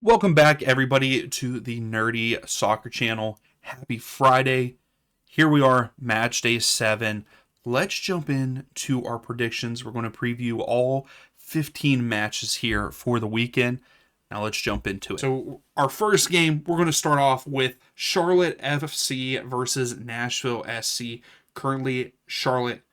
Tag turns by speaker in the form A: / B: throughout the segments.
A: Welcome back, everybody, to the Nerdy Soccer Channel. Happy Friday. Here we are, match day 7. Let's jump into our predictions. We're going to preview all 15 matches here for the weekend. Now let's jump into it. So our first game, we're going to start off with Charlotte FC versus Nashville SC. Currently, Charlotte,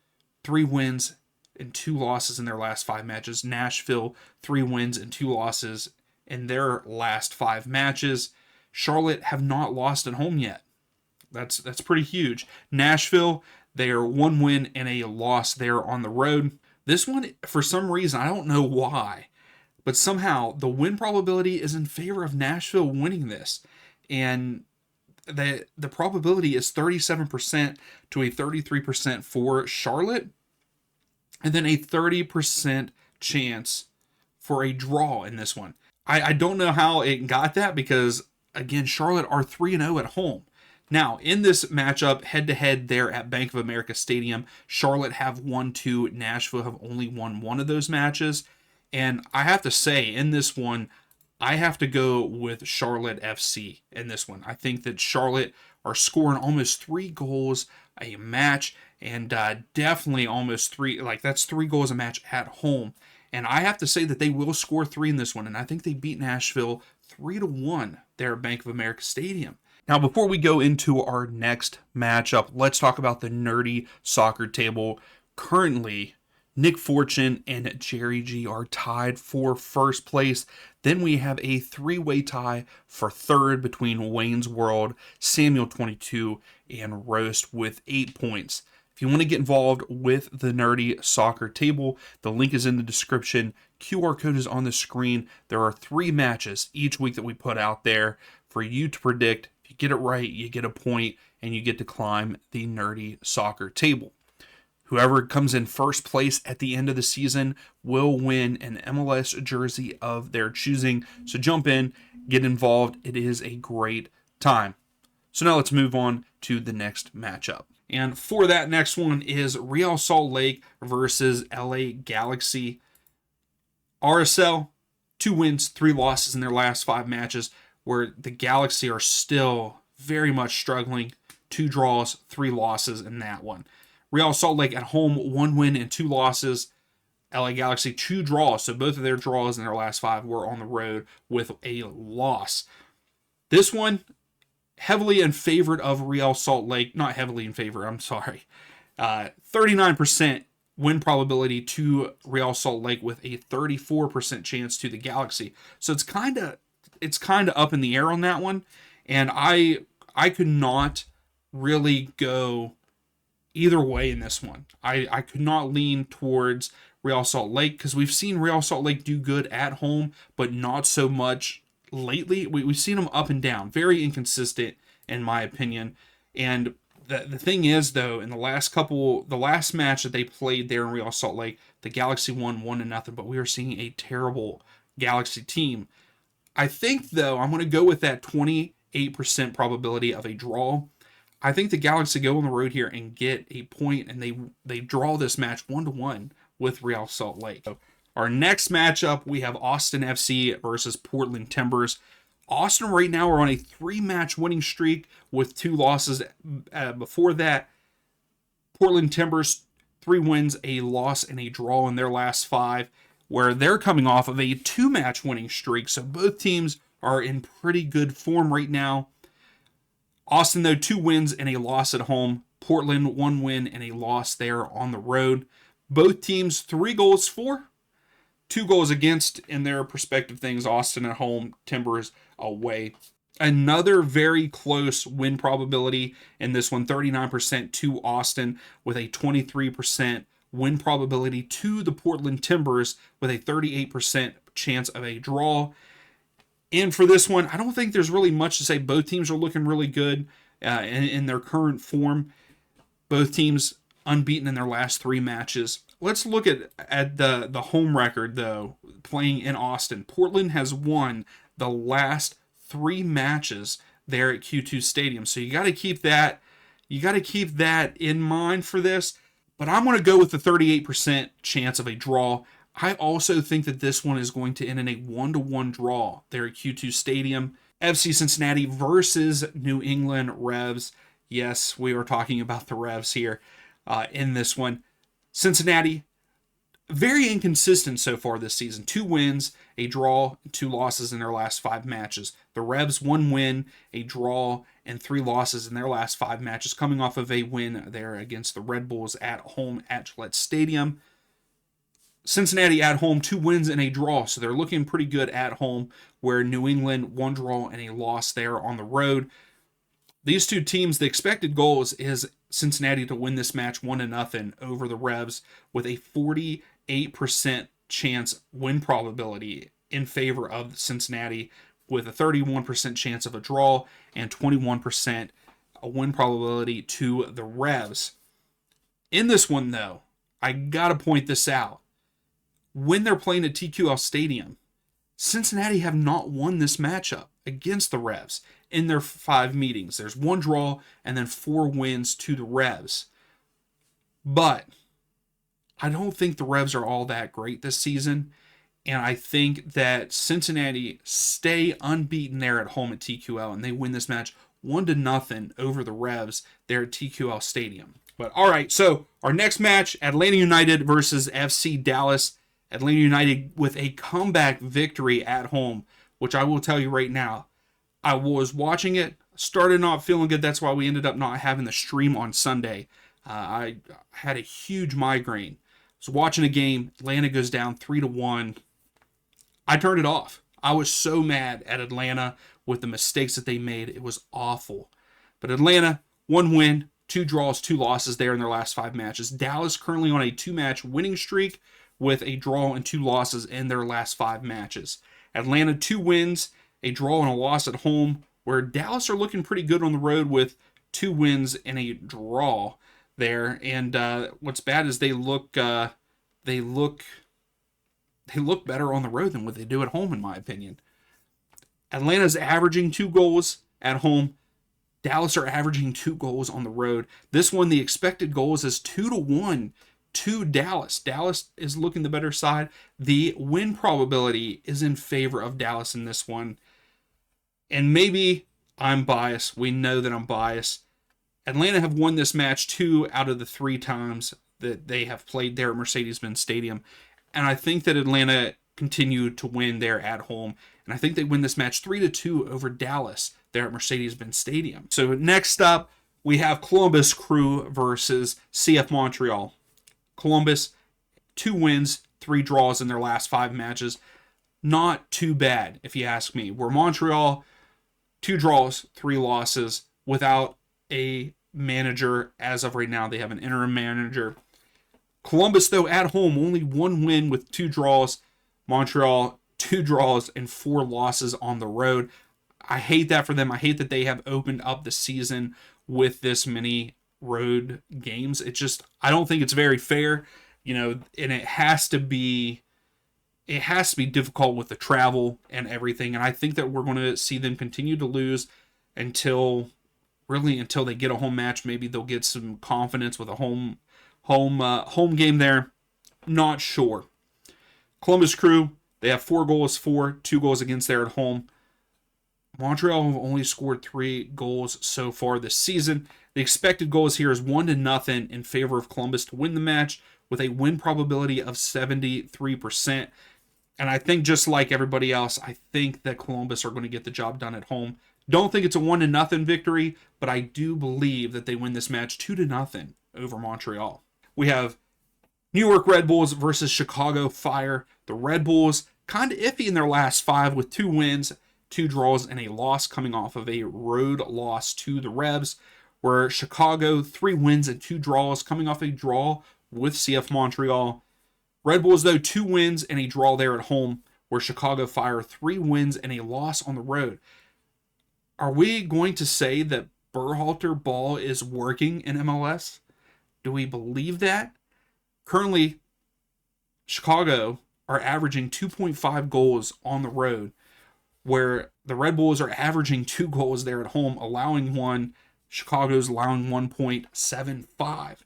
A: 3 wins and 2 losses in their last 5 matches. Nashville, 3 wins and 2 losses in their last 5 matches. Charlotte have not lost at home yet. That's pretty huge. Nashville, they are 1 win and a loss there on the road. This one, for some reason, I don't know why, but somehow the win probability is in favor of Nashville winning this. And the probability is 37% to a 33% for Charlotte, and then a 30% chance for a draw in this one. I don't know how it got that because, again, Charlotte are 3-0 at home. Now, in this matchup, head-to-head there at Bank of America Stadium, Charlotte have won 2, Nashville have only won 1 of those matches. And I have to say, in this one, I have to go with Charlotte FC in this one. I think that Charlotte are scoring almost 3 goals a match, and definitely almost 3, that's 3 goals a match at home. And I have to say that they will score 3 in this one. And I think they beat Nashville 3-1 there at Bank of America Stadium. Now, before we go into our next matchup, let's talk about the Nerdy Soccer table. Currently, Nick Fortune and Jerry G are tied for first place. Then we have a 3-way tie for third between Wayne's World, Samuel 22, and Roast with 8 points. If you want to get involved with the Nerdy Soccer table, the link is in the description. QR code is on the screen. There are 3 matches each week that we put out there for you to predict. If you get it right, you get a point, and you get to climb the Nerdy Soccer table. Whoever comes in first place at the end of the season will win an MLS jersey of their choosing. So jump in, get involved. It is a great time. So now let's move on to the next matchup. And for that next one is Real Salt Lake versus LA Galaxy. RSL, 2 wins, 3 losses in their last 5 matches, where the Galaxy are still very much struggling. 2 draws, 3 losses in that one. Real Salt Lake at home, 1 win and 2 losses. LA Galaxy, 2 draws, so both of their draws in their last 5 were on the road with a loss. This one, heavily in favor of Real Salt Lake. Not heavily in favor, I'm sorry. 39% win probability to Real Salt Lake with a 34% chance to the Galaxy. So it's kind of up in the air on that one. And I could not really go either way in this one. I could not lean towards Real Salt Lake because we've seen Real Salt Lake do good at home, but not so much lately. We've seen them up and down, very inconsistent in my opinion. And the thing is, though, in the last match that they played there in Real Salt Lake, the Galaxy won 1-0, but we are seeing a terrible Galaxy team. I think, though, I'm going to go with that 28% probability of a draw. I think the Galaxy go on the road here and get a point, and they draw this match 1-1 with Real Salt Lake. So our next matchup, we have Austin FC versus Portland Timbers. Austin right now are on a 3-match winning streak with 2 losses before that. Portland Timbers, 3 wins, a loss, and a draw in their last 5, where they're coming off of a 2-match winning streak. So both teams are in pretty good form right now. Austin, though, 2 wins and a loss at home. Portland, 1 win and a loss there on the road. Both teams, 3 goals for, 2 goals against in their respective things. Austin at home, Timbers away. Another very close win probability in this one, 39% to Austin with a 23% win probability to the Portland Timbers with a 38% chance of a draw. And for this one, I don't think there's really much to say. Both teams are looking really good in their current form. Both teams unbeaten in their last 3 matches. Let's look at the home record, though, playing in Austin. Portland has won the last 3 matches there at Q2 Stadium. So you got to keep that in mind for this. But I'm going to go with the 38% chance of a draw. I also think that this one is going to end in a 1-1 draw there at Q2 Stadium. FC Cincinnati versus New England Revs. Yes, we are talking about the Revs here in this one. Cincinnati, very inconsistent so far this season. 2 wins, a draw, 2 losses in their last 5 matches. The Revs, 1 win, a draw, and 3 losses in their last 5 matches, coming off of a win there against the Red Bulls at home at Gillette Stadium. Cincinnati at home, 2 wins and a draw, so they're looking pretty good at home, where New England, 1 draw and a loss there on the road. These two teams, the expected goals is Cincinnati to win this match 1-0 over the Revs with a 48% chance win probability in favor of Cincinnati, with a 31% chance of a draw and 21% a win probability to the Revs. In this one, though, I gotta point this out. When they're playing at TQL Stadium, Cincinnati have not won this matchup against the Revs in their 5 meetings. There's 1 draw and then 4 wins to the Revs. But I don't think the Revs are all that great this season, and I think that Cincinnati stay unbeaten there at home at TQL, and they win this match 1-0 over the Revs there at TQL Stadium. But all right, so our next match, Atlanta United versus FC Dallas. Atlanta United with a comeback victory at home, which I will tell you right now, I was watching it, started not feeling good. That's why we ended up not having the stream on Sunday. I had a huge migraine. I was watching a game. Atlanta goes down 3-1. I turned it off. I was so mad at Atlanta with the mistakes that they made. It was awful. But Atlanta, 1 win, 2 draws, 2 losses there in their last 5 matches. Dallas currently on a 2-match winning streak with a draw and 2 losses in their last 5 matches. Atlanta, 2 wins, a draw and a loss at home, where Dallas are looking pretty good on the road with 2 wins and a draw there. And what's bad is they look better on the road than what they do at home, in my opinion. Atlanta's averaging 2 goals at home. Dallas are averaging 2 goals on the road. This one, the expected goals is 2-1 to Dallas. Dallas is looking the better side. The win probability is in favor of Dallas in this one. And maybe I'm biased. We know that I'm biased. Atlanta have won this match 2 out of the 3 times that they have played there at Mercedes-Benz Stadium. And I think that Atlanta continued to win there at home. And I think they win this match 3-2 over Dallas there at Mercedes-Benz Stadium. So next up, we have Columbus Crew versus CF Montreal. Columbus, 2 wins, 3 draws in their last 5 matches. Not too bad, if you ask me. Where Montreal, 2 draws, 3 losses, without a manager as of right now. They have an interim manager. Columbus, though, at home, only 1 win with 2 draws. Montreal, 2 draws and 4 losses on the road. I hate that for them. I hate that they have opened up the season with this many road games. I don't think it's very fair, and it has to be difficult with the travel and everything. And I think that we're going to see them continue to lose until they get a home match. Maybe they'll get some confidence with a home game there. Not sure. Columbus Crew, they have 4 goals for, 2 goals against there at home. Montreal have only scored 3 goals so far this season. The expected goals here is 1-0 in favor of Columbus to win the match with a win probability of 73%. And I think, just like everybody else, I think that Columbus are going to get the job done at home. Don't think it's a 1-0 victory, but I do believe that they win this match 2-0 over Montreal. We have New York Red Bulls versus Chicago Fire. The Red Bulls, kind of iffy in their last 5 with 2 wins, 2 draws, and a loss, coming off of a road loss to the Revs. Where Chicago, 3 wins and 2 draws, coming off a draw with CF Montreal. Red Bulls, though, 2 wins and a draw there at home, where Chicago Fire, 3 wins and a loss on the road. Are we going to say that Berhalter ball is working in MLS? Do we believe that? Currently, Chicago are averaging 2.5 goals on the road, where the Red Bulls are averaging 2 goals there at home, allowing 1. Chicago's allowing 1.75.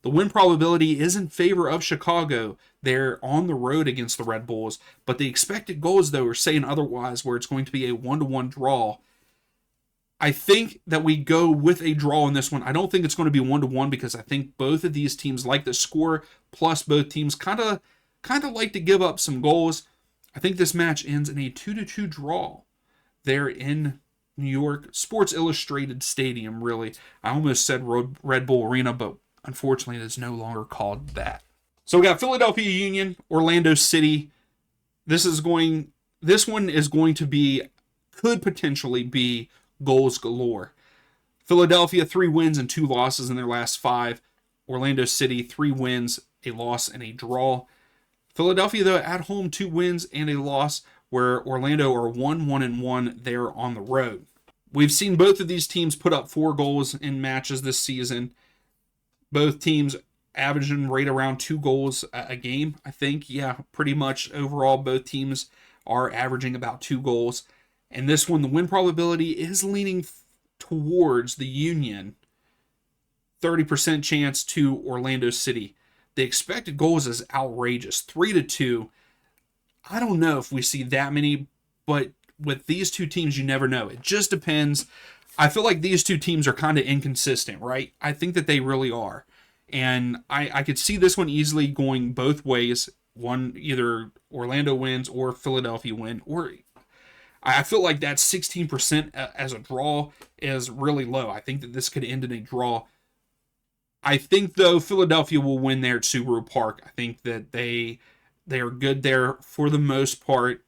A: The win probability is in favor of Chicago. They're on the road against the Red Bulls, but the expected goals, though, are saying otherwise, where it's going to be a 1-1 draw. I think that we go with a draw in this one. I don't think it's going to be 1-1 because I think both of these teams like to score, plus both teams kind of like to give up some goals. I think this match ends in a 2-2 draw there in New York Sports Illustrated Stadium, really. I almost said Red Bull Arena, but unfortunately it is no longer called that. So we got Philadelphia Union, Orlando City. This one is going to be, could potentially be goals galore. Philadelphia, 3 wins and 2 losses in their last 5. Orlando City, 3 wins, a loss, and a draw. Philadelphia, though, at home, 2 wins and a loss, where Orlando are 1-1-1 there on the road. We've seen both of these teams put up 4 goals in matches this season. Both teams averaging right around 2 goals a game, I think. Yeah, pretty much overall, both teams are averaging about 2 goals. And this one, the win probability is leaning towards the Union. 30% chance to Orlando City. The expected goals is outrageous. 3-2. I don't know if we see that many, but with these two teams, you never know. It just depends. I feel like these two teams are kind of inconsistent, right? I think that they really are. And I could see this one easily going both ways. One, either Orlando wins or Philadelphia win. Or I feel like that 16% as a draw is really low. I think that this could end in a draw. I think, though, Philadelphia will win there at Subaru Park. I think that they are good there for the most part.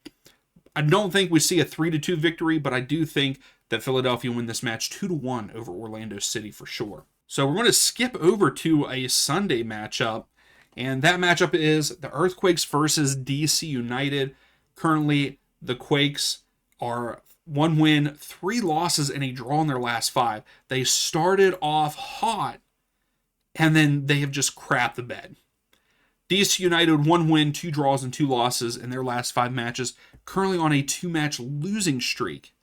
A: I don't think we see a 3-2 victory, but I do think that Philadelphia win this match 2-1 over Orlando City for sure. So we're going to skip over to a Sunday matchup, and that matchup is the Earthquakes versus DC United. Currently, the Quakes are 1 win, 3 losses, and a draw in their last 5. They started off hot, and then they have just crapped the bed. DC United 1 win, 2 draws, and 2 losses in their last 5 matches, currently on a 2-match losing streak.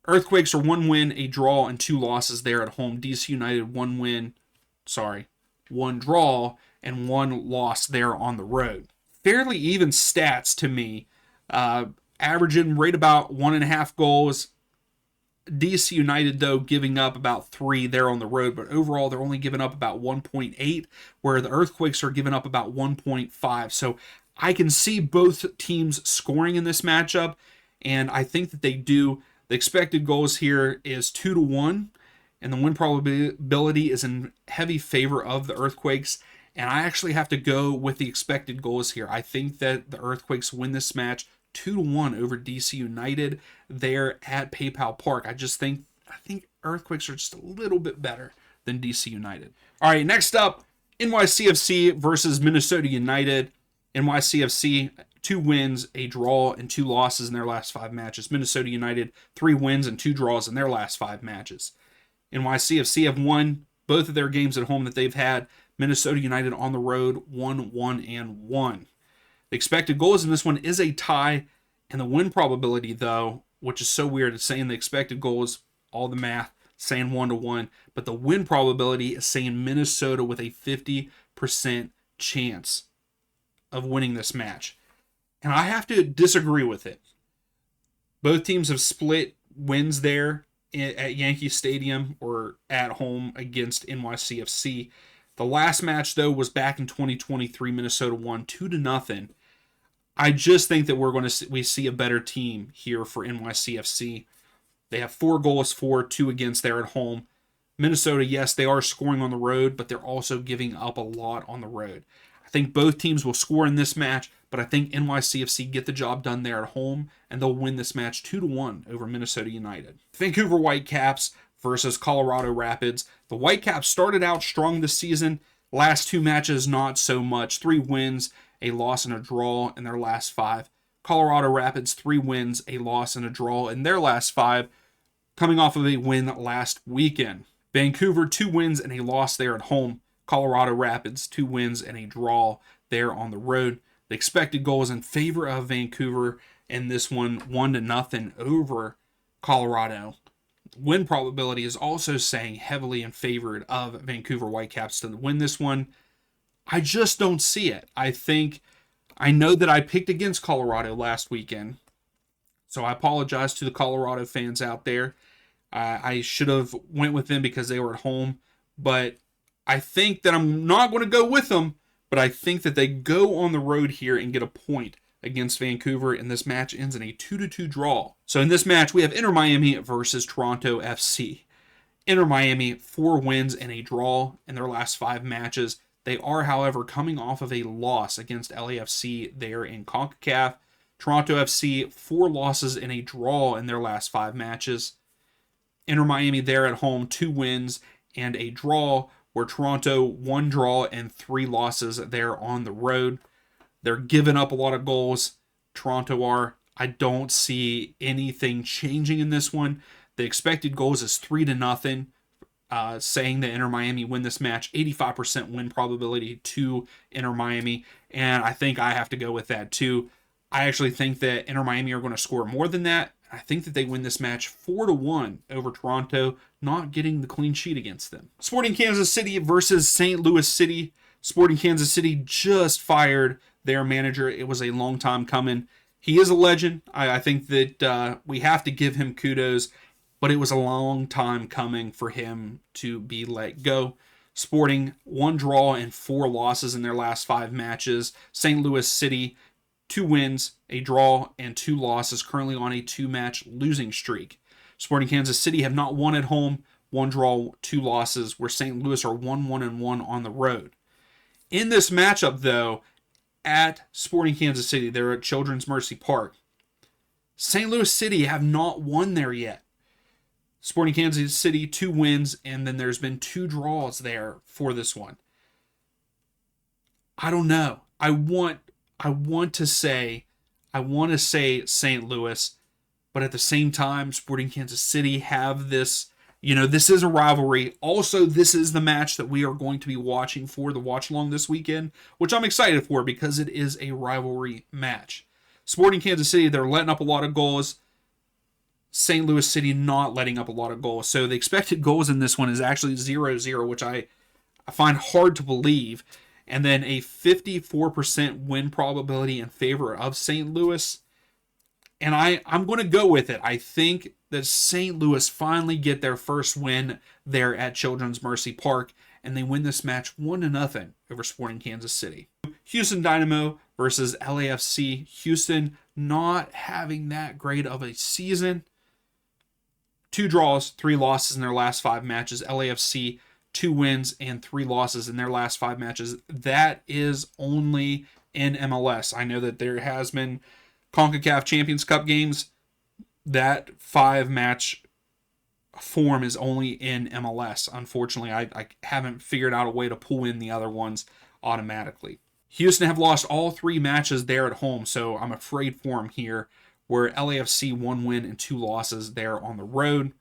A: Earthquakes are 1 win, a draw, and 2 losses there at home. DC United 1 draw, and 1 loss there on the road. Fairly even stats to me. Averaging right about 1.5 goals. DC United, though, giving up about 3 there on the road, but overall they're only giving up about 1.8, where the Earthquakes are giving up about 1.5. So I can see both teams scoring in this matchup, and I think that they do. The expected goals here is 2-1, and the win probability is in heavy favor of the Earthquakes, and I actually have to go with the expected goals here. I think that the Earthquakes win this match 2-1 over DC United there at PayPal Park. I think Earthquakes are just a little bit better than DC United. All right, next up, NYCFC versus Minnesota United. NYCFC, 2 wins, a draw, and 2 losses in their last 5 matches. Minnesota United, 3 wins and 2 draws in their last 5 matches. NYCFC have won both of their games at home that they've had. Minnesota United on the road, 1-1-1. The expected goals in this one is a tie, and the win probability, though, which is so weird, it's saying the expected goals, all the math, saying 1-1, but the win probability is saying Minnesota with a 50% chance of winning this match. And I have to disagree with it. Both teams have split wins there at Yankee Stadium or at home against NYCFC. The last match, though, was back in 2023. Minnesota won 2-0. I just think that we see a better team here for NYCFC. They have 4 goals for, 2 against there at home. Minnesota, yes, they are scoring on the road, but they're also giving up a lot on the road. I think both teams will score in this match, but I think NYCFC get the job done there at home, and they'll win this match 2-1 over Minnesota United. Vancouver Whitecaps versus Colorado Rapids. The Whitecaps started out strong this season. Last 2 matches, not so much. 3 wins, a loss, and a draw in their last 5. Colorado Rapids, 3 wins, a loss, and a draw in their last 5, coming off of a win last weekend. Vancouver, 2 wins and a loss there at home. Colorado Rapids, 2 wins and a draw there on the road. The expected goal is in favor of Vancouver, and this one 1-0 over Colorado. Win probability is also saying heavily in favor of Vancouver Whitecaps to win this one. I just don't see it. I know that I picked against Colorado last weekend, so I apologize to the Colorado fans out there. I should have went with them because they were at home, but I think that I'm not going to go with them, but I think that they go on the road here and get a point against Vancouver, and this match ends in a 2-2 draw. So in this match, we have Inter Miami versus Toronto FC. Inter Miami, 4 wins and a draw in their last 5 matches. They are, however, coming off of a loss against LAFC there in CONCACAF. Toronto FC, 4 losses and a draw in their last 5 matches. Inter Miami there at home, 2 wins and a draw, where Toronto 1 draw and 3 losses there on the road. They're giving up a lot of goals. Toronto are. I don't see anything changing in this one. The expected goals is 3-0, saying that Inter Miami win this match. 85% win probability to Inter Miami, and I think I have to go with that too. I actually think that Inter Miami are going to score more than that. I think that they win this match 4-1 over Toronto, not getting the clean sheet against them. Sporting Kansas City versus St. Louis City. Sporting Kansas City just fired their manager. It was a long time coming. He is a legend. I think that we have to give him kudos, but it was a long time coming for him to be let go. Sporting 1 draw and 4 losses in their last 5 matches. St. Louis City, 2 wins, a draw, and 2 losses, currently on a 2-match losing streak. Sporting Kansas City have not won at home, 1 draw, 2 losses, where St. Louis are 1-1-1 on the road. In this matchup, though, at Sporting Kansas City, they're at Children's Mercy Park. St. Louis City have not won there yet. Sporting Kansas City, 2 wins, and then there's been 2 draws there for this one. I don't know. I want to say St. Louis, but at the same time, Sporting Kansas City have this, this is a rivalry. Also, this is the match that we are going to be watching for the watch along this weekend, which I'm excited for because it is a rivalry match. Sporting Kansas City, they're letting up a lot of goals. St. Louis City not letting up a lot of goals. So the expected goals in this one is actually 0-0, which I find hard to believe. And then a 54% win probability in favor of St. Louis. And I'm going to go with it. I think that St. Louis finally get their first win there at Children's Mercy Park, and they win this match 1-0 over Sporting Kansas City. Houston Dynamo versus LAFC. Houston not having that great of a season. 2 draws, 3 losses in their last 5 matches. LAFC, 2 wins and 3 losses in their last 5 matches. That is only in MLS. I know that there has been CONCACAF Champions Cup games. That 5-match form is only in MLS. Unfortunately, I haven't figured out a way to pull in the other ones automatically. Houston have lost all 3 matches there at home, so I'm afraid for them here, where LAFC 1 win and 2 losses there on the road.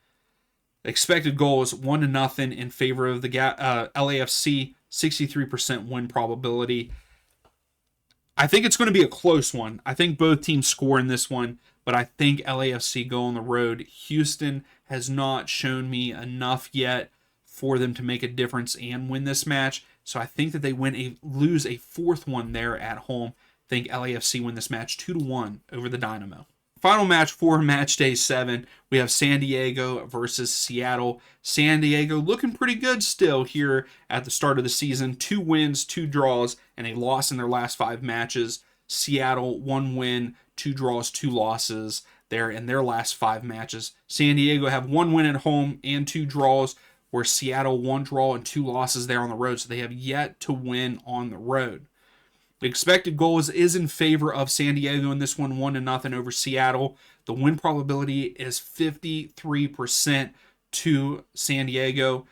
A: Expected goals 1-0 in favor of the LAFC, 63% win probability. I think it's going to be a close one. I think both teams score in this one, but I think LAFC go on the road. Houston has not shown me enough yet for them to make a difference and win this match. So I think that they lose a 4th one there at home. I think LAFC win this match 2-1 over the Dynamo. Final match for Matchday 7, we have San Diego versus Seattle. San Diego looking pretty good still here at the start of the season. 2 wins, 2 draws, and a loss in their last 5 matches. Seattle, 1 win, 2 draws, 2 losses there in their last 5 matches. San Diego have 1 win at home and 2 draws, where Seattle 1 draw and 2 losses there on the road, so they have yet to win on the road. The expected goals is in favor of San Diego in this one, 1-0 over Seattle. The win probability is 53% to San Diego.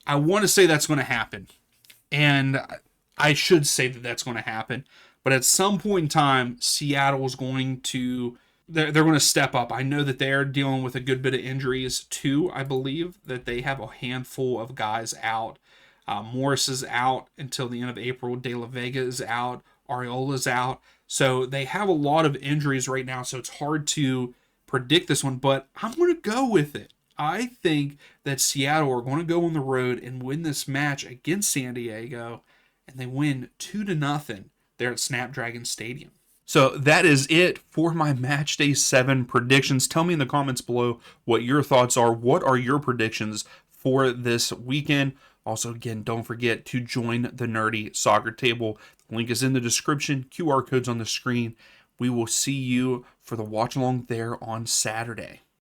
A: I want to say that's going to happen, and I should say that that's going to happen. But at some point in time, Seattle is going to they're going to step up. I know that they're dealing with a good bit of injuries too. I believe that they have a handful of guys out. Morris is out until the end of April. De La Vega is out. Ariola's out. So they have a lot of injuries right now, so it's hard to predict this one, but I'm going to go with it. I think that Seattle are going to go on the road and win this match against San Diego, and they win 2-0 there at Snapdragon Stadium. So that is it for my Match Day 7 predictions. Tell me in the comments below what your thoughts are. What are your predictions for this weekend? Also, again, don't forget to join the Nerdy Soccer Table. The link is in the description. QR code's on the screen. We will see you for the watch along there on Saturday.